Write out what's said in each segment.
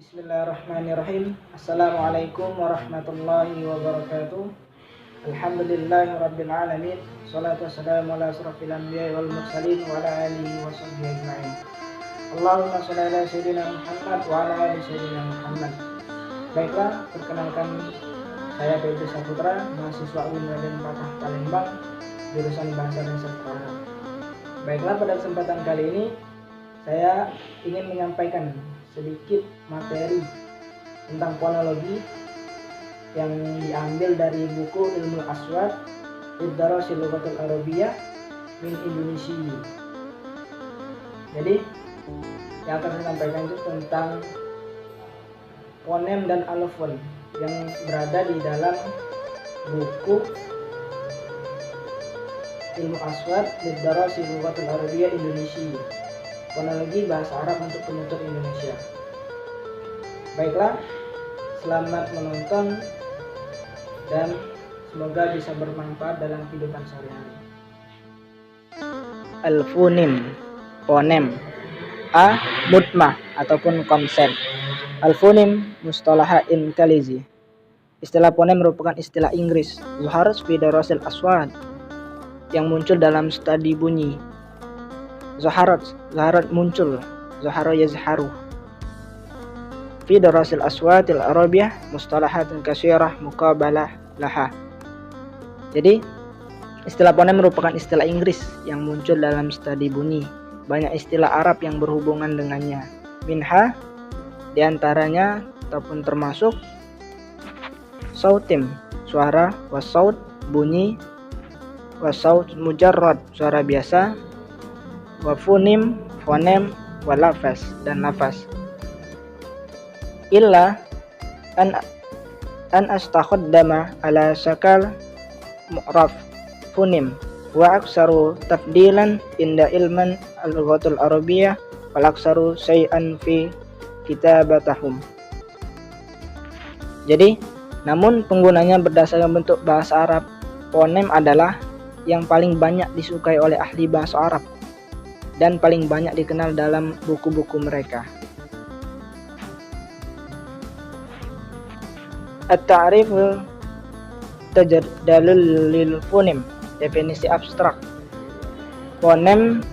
Bismillahirrahmanirrahim. Assalamualaikum warahmatullahi wabarakatuh. Alhamdulillahirabbil alamin. Shalatu wassalamu ala asrofil anbiya'i wal mursalin wa ala alihi wa sahbihi ajma'in. Allahumma shalli ala sayyidina Muhammad wa ala ali sayyidina Muhammad. Baiklah, perkenalkan saya Febri Saputra, mahasiswa UIN Patah Palembang, jurusan Bahasa dan Sastra Arab. Baiklah, pada kesempatan kali ini saya ingin menyampaikan sedikit materi tentang fonologi yang diambil dari buku Ilmu Aswad Lidarasil Lughatul Arabiyyah min Indonesia. Jadi yang akan saya sampaikan itu tentang fonem dan alofon yang berada di dalam buku Ilmu Aswad Lidarasil Lughatul Arabiyyah Indonesia, fonologi bahasa Arab untuk penutur Indonesia. Baiklah, selamat menonton dan semoga bisa bermanfaat dalam kehidupan sehari-hari. Al-funim, fonem. A. Mutmah ataupun konsen. Al-funim mustalaha Ingkalizi. Istilah fonem merupakan istilah Inggris. Zuharat fi darasil aswad, yang muncul dalam studi bunyi. Zaharat muncul, zahara yazharu. Fi darasil aswatil arabiyyah mustalahatun katsirah muqabalah laha. Jadi istilah fonem merupakan istilah Inggris yang muncul dalam studi bunyi. Banyak istilah Arab yang berhubungan dengannya. Minha, diantaranya ataupun termasuk sautim, suara, wasaut, bunyi, wasaut mujarrad, suara biasa, wafunim, fonem, walafas, dan nafas. Illa an astakhaddama ala sakal mu'raf funim wa aksaru tafdilan inda ilman al-lughatul arabiyyah wal aksaru syai'an fi kitabatahum. Jadi, namun penggunanya berdasarkan bentuk bahasa Arab, fonem adalah yang paling banyak disukai oleh ahli bahasa Arab dan paling banyak dikenal dalam buku-buku mereka. At-ta'riful tajaddalul lil fonem, definisi abstrak. Fonem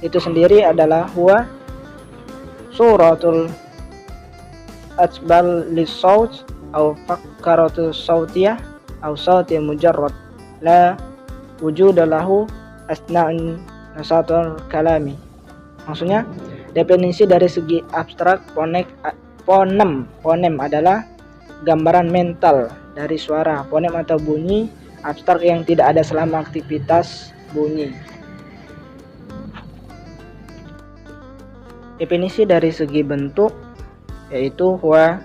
itu sendiri adalah huwa suratul asbal lis-saut au fakkaratu sautiyah au sauti mujarrad la wujuda lahu asna'un nasatul kalami. Maksudnya, definisi dari segi abstrak fonem adalah gambaran mental dari suara. Fonem atau bunyi abstrak yang tidak ada selama aktivitas bunyi. Definisi dari segi bentuk yaitu huwa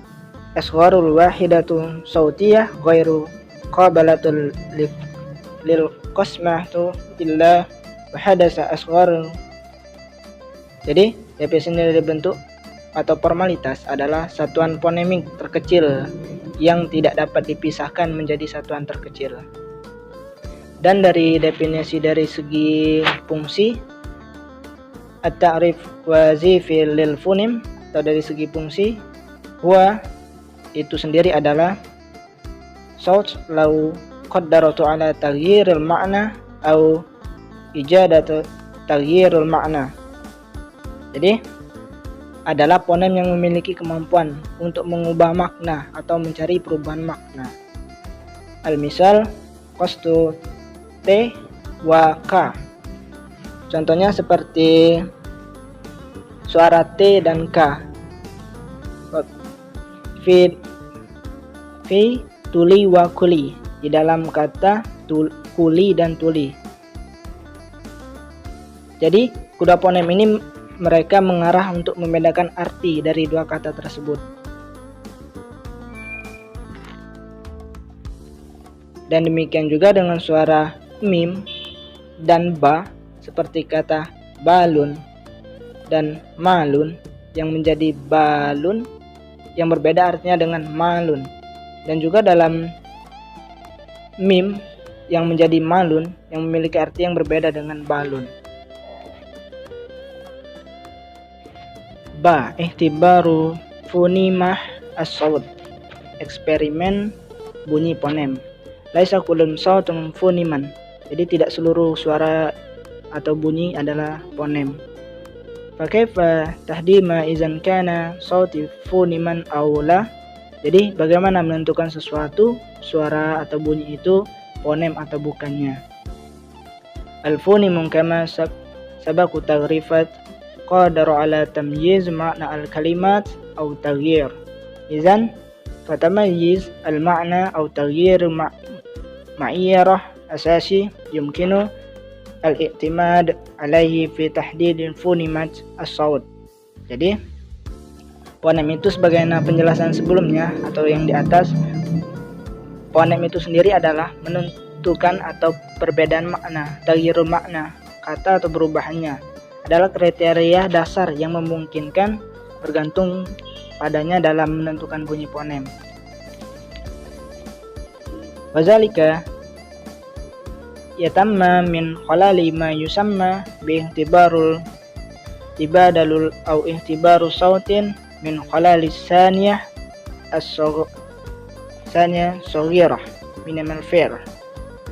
asgharul wahidatu sautiyah ghairu qabalatul lil qasmatu illa hadasa asghar. Jadi definisi dari bentuk atau formalitas adalah satuan fonemik terkecil yang tidak dapat dipisahkan menjadi satuan terkecil. Dan dari definisi dari segi fungsi, at-ta'rif wazifi lil fonem, atau dari segi fungsi, huwa itu sendiri adalah saut law qaddaratu ala taghyiril ma'na au ijadatu taghyirul ma'na. Jadi adalah fonem yang memiliki kemampuan untuk mengubah makna atau mencari perubahan makna. Al-misal qastu t wa k. Contohnya seperti suara t dan k. Fi tuli wa kuli, di dalam kata kuli dan tuli. Jadi kuda fonem ini mereka mengarah untuk membedakan arti dari dua kata tersebut. Dan demikian juga dengan suara mim dan ba, seperti kata balun dan malun yang menjadi balun, yang berbeda artinya dengan malun. Dan juga dalam mim yang menjadi malun yang memiliki arti yang berbeda dengan balun. Ba, ihtibaru funimah as-saut, eksperimen bunyi fonem. Laisa kullun sautun funiman, jadi tidak seluruh suara atau bunyi adalah fonem. Fakaifa tahdima idzan kana sauti funiman aw la, jadi bagaimana menentukan sesuatu suara atau bunyi itu fonem atau bukannya. Al-funimun kama sabaku taghrifat qadaru ala tamyiz ma'na al-kalimat aw taghyir. Idzan fatamayyiz al-ma'na aw taghyir ma'iyarah asasi yumkinu al-i'timad alaihi fi tahdid funimat as-saut. Jadi fonem itu sebagaimana penjelasan sebelumnya atau yang di atas, fonem itu sendiri adalah menentukan atau perbedaan makna, taghyirul makna, kata atau perubahannya adalah kriteria dasar yang memungkinkan bergantung padanya dalam menentukan bunyi fonem. Wazalika yatamma min khalali ma yusamma bi ihtibarul ibadalul au ihtibaru sautin min khalali saniyah as-saniyah saghirah min al-fi'l.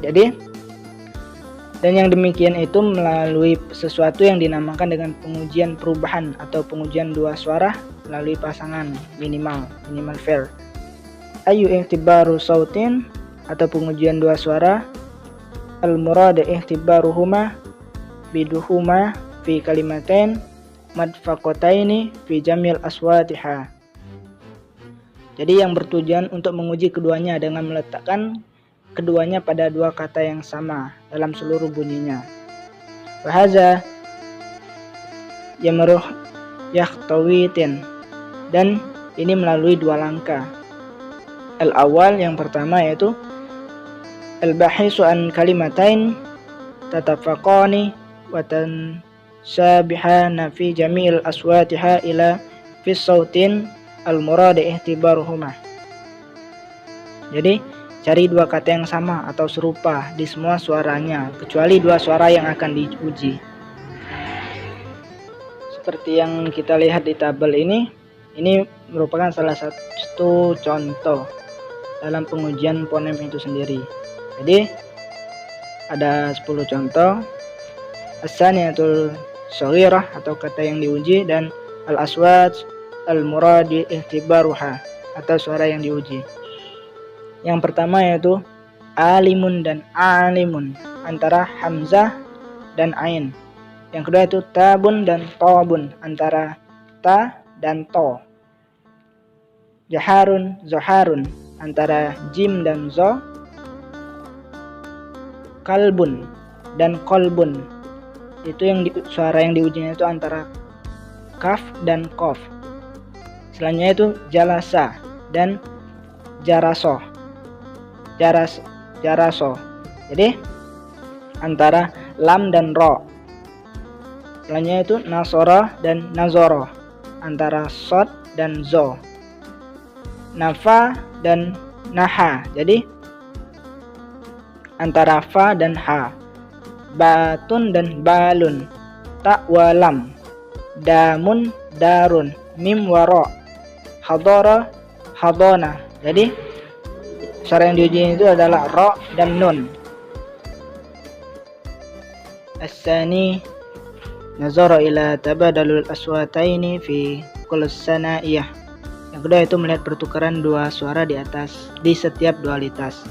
Jadi dan yang demikian itu melalui sesuatu yang dinamakan dengan pengujian perubahan atau pengujian dua suara melalui pasangan minimal fi'l. Ayu ihtibaru sautin atau pengujian dua suara, al-murad ihtibaruhuma biduhuma fi kalimatain madfaqataini fi jamil aswatiha. Jadi yang bertujuan untuk menguji keduanya dengan meletakkan keduanya pada dua kata yang sama dalam seluruh bunyinya. Wahaza yamruh yahtawitin, dan ini melalui dua langkah. Al-awwal, yang pertama, yaitu al-bahisu an kalimatain tatafaqani wa tansabihana fi jami'il aswatiha ila fi sautin al-murad ihtibaruhuma. Jadi cari dua kata yang sama atau serupa di semua suaranya kecuali dua suara yang akan diuji. Seperti yang kita lihat di tabel ini merupakan salah satu contoh dalam pengujian fonem itu sendiri. Jadi ada 10 contoh. As-saniyatul shaghirah atau kata yang diuji, dan al-aswat al-murad ihtibaruha atau suara yang diuji. Yang pertama yaitu alimun dan alimun antara hamzah dan ain. Yang kedua itu tabun dan tobun antara ta dan to. Jaharun zoharun antara jim dan zo. Kalbun dan kolbun, itu yang suara yang diujinya itu antara kaf dan kof. Selanjutnya itu jalasa dan jaraso. Jaraso. Jadi antara lam dan ro. Selanjutnya itu nasoro dan nazoro antara sod dan zo. Nafa dan naha. Jadi antara fa dan ha. Batun dan balun, ta wa lam. Damun darun, mim wa ra. Hadara hadana. Jadi suara yang diuji itu adalah ra dan nun. As-sani nazara ila tabadalul aswataini fi kulli sanaiyah. Yang kedua itu melihat pertukaran dua suara di setiap dualitas.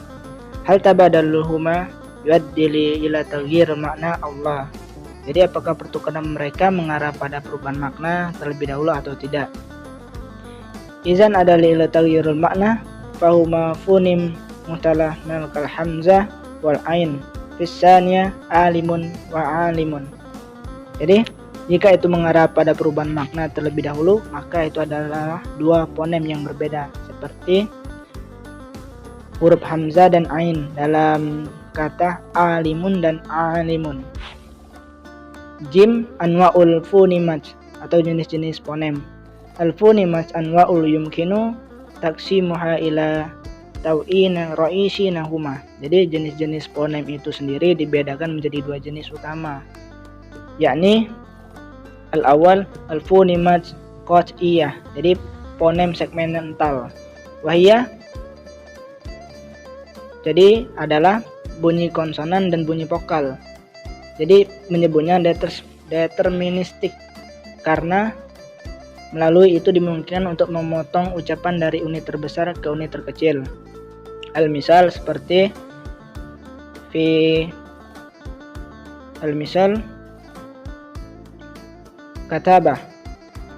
Hal tabadaluhuma yuaddi ila taghyir makna Allah. Jadi apakah pertukaran mereka mengarah pada perubahan makna terlebih dahulu atau tidak? Izan ada ila taghyirul makna fahuma funim mutalah kal hamzah wal ain fisanya alimun wa alimun. Jadi jika itu mengarah pada perubahan makna terlebih dahulu, maka itu adalah dua fonem yang berbeda, seperti huruf hamzah dan ain dalam kata alimun dan alimun. Jim anwa'ul funimat atau jenis-jenis fonem. Al-funimat anwa'ul yumkinu taksimuha ila taw'in ra'isinahuma. Jadi jenis-jenis fonem itu sendiri dibedakan menjadi dua jenis utama, yakni al-awwal al-funimat qat'iyah. Jadi fonem segmental. Wahia, jadi adalah bunyi konsonan dan bunyi vokal. Jadi menyebutnya deterministik karena melalui itu dimungkinkan untuk memotong ucapan dari unit terbesar ke unit terkecil. Al-misal seperti katabah.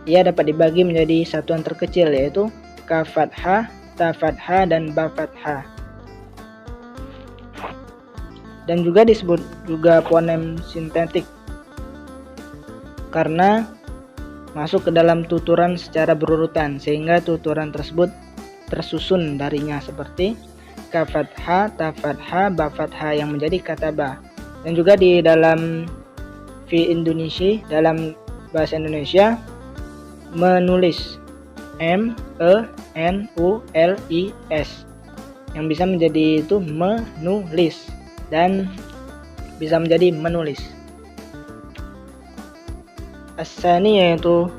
Ia dapat dibagi menjadi satuan terkecil yaitu kaf fathah, ta fathah, dan ba fathah. Dan juga disebut juga fonem sintetik karena masuk ke dalam tuturan secara berurutan sehingga tuturan tersebut tersusun darinya seperti kaf fathah, ta fathah, ba fathah yang menjadi katabah. Dan juga di dalam Indonesia, dalam bahasa Indonesia, menulis MENULIS yang bisa menjadi itu menulis dan bisa menjadi menulis. As-sani yaitu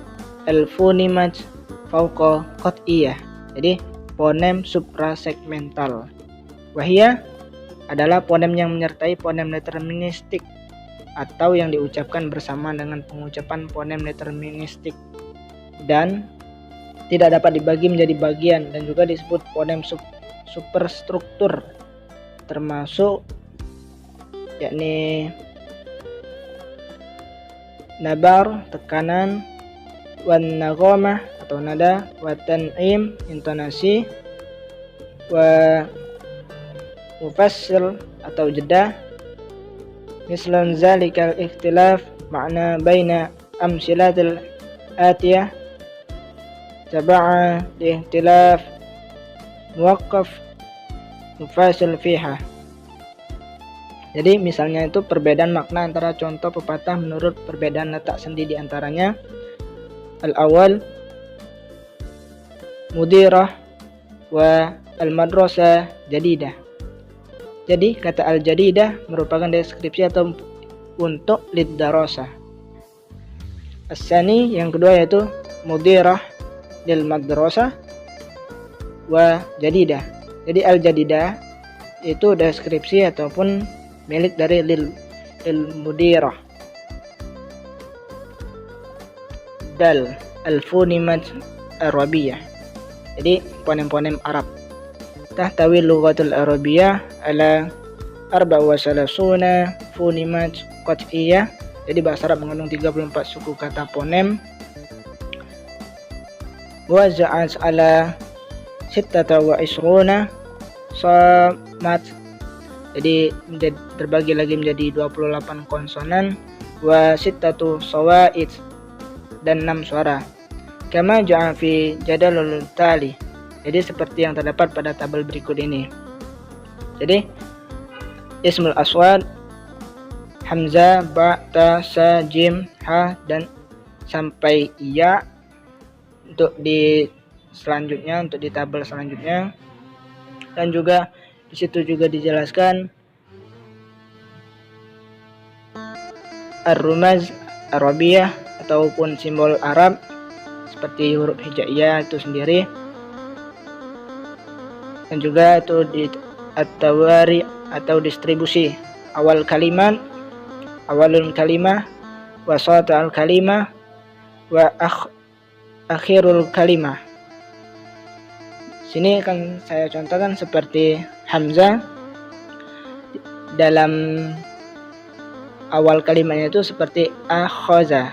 al-fonimat fauqa qat'iyah. Jadi fonem suprasegmental. Wahia adalah fonem yang menyertai fonem deterministik atau yang diucapkan bersama dengan pengucapan fonem deterministik dan tidak dapat dibagi menjadi bagian dan juga disebut fonem superstruktur termasuk yakni nabar tekanan, wan naghamah atau nada, wa tan'im intonasi, wa mufassil atau jeda. Mislan zalikal ikhtilaf makna baina amsilatil atiyah taba'a li ikhtilaf muwaqqaf mufassil fiha. Jadi misalnya itu perbedaan makna antara contoh pepatah menurut perbedaan letak sendi di antaranya. Al-awwal mudirah wa al-madrasah jadidah. Jadi kata al-jadidah merupakan deskripsi atau untuk lid-darasah. As-sani yang kedua yaitu mudirah lil madrasah wa jadidah. Jadi al-jadidah itu deskripsi ataupun milik dari lil mudirah. Dal al-fonimat arabiyah. Jadi fonem-fonem Arab. Tahtawi lughatul arabiyah ala 34 fonimat qat'iyah. Jadi bahasa Arab mengandung 34 suku kata fonem. Waza'at ala 26 samat. Jadi terbagi lagi menjadi 28 konsonan, wa sittatu sawaid dan 6 suara. Kama ja'a fi jadalul tali. Jadi seperti yang terdapat pada tabel berikut ini. Jadi ismul aswad hamzah, ba, ta, sa, jim, ha dan sampai ya untuk di selanjutnya, untuk di tabel selanjutnya. Dan juga di situ juga dijelaskan ar-rumaz Arabiyah ataupun simbol Arab seperti huruf hijaiyah itu sendiri. Dan juga itu di at-tawari atau distribusi awal kalimat, awalul kalimah, wasatul kalimah, wa akhirul kalimah. Sini akan saya contohkan seperti hamzah dalam awal kalimatnya itu seperti akhaza,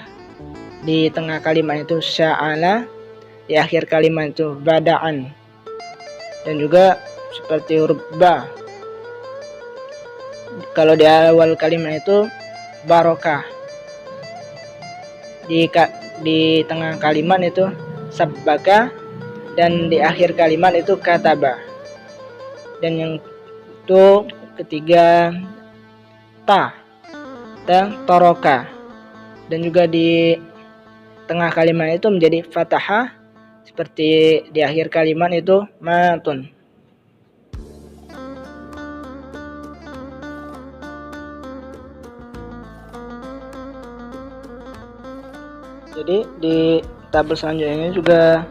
di tengah kalimat itu sya'ala, di akhir kalimat itu bada'an, dan juga seperti huruf ba. Kalau di awal kalimat itu barokah, di tengah kalimat itu sabbaka, dan di akhir kalimat itu kataba. Dan yang itu ketiga ta toroka, dan juga di tengah kalimat itu menjadi fathah seperti di akhir kalimat itu matun. Jadi di tabel selanjutnya juga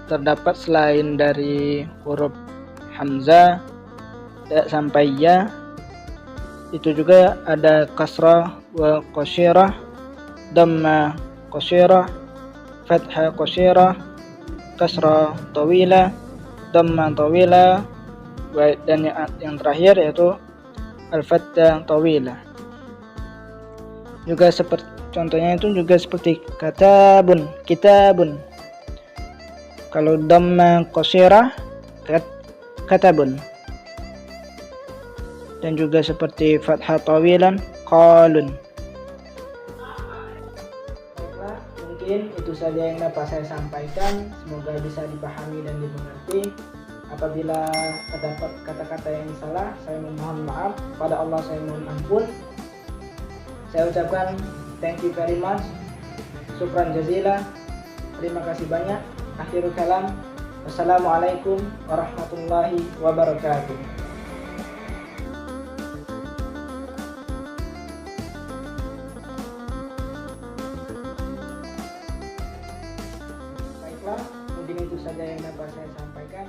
terdapat selain dari huruf hamzah sampai ya, itu juga ada kasrah wa qasyirah, dhamma qasyirah, fathah qasyirah, kasrah tawilah, dhamma tawilah, dan yang terakhir yaitu al-fathah tawilah. Juga seperti contohnya itu juga seperti katabun, kitabun. Kalau dhamma qasyirah katabun. Dan juga seperti fathah tawilan qalun. Baiklah, mungkin itu saja yang dapat saya sampaikan. Semoga bisa dipahami dan dimengerti. Apabila terdapat kata-kata yang salah, saya mohon maaf. Pada Allah saya mohon ampun. Saya ucapkan thank you very much. Syukran jazila. Terima kasih banyak. Akhirul kalam. Wassalamualaikum warahmatullahi wabarakatuh. Baiklah, mungkin itu saja yang dapat saya sampaikan.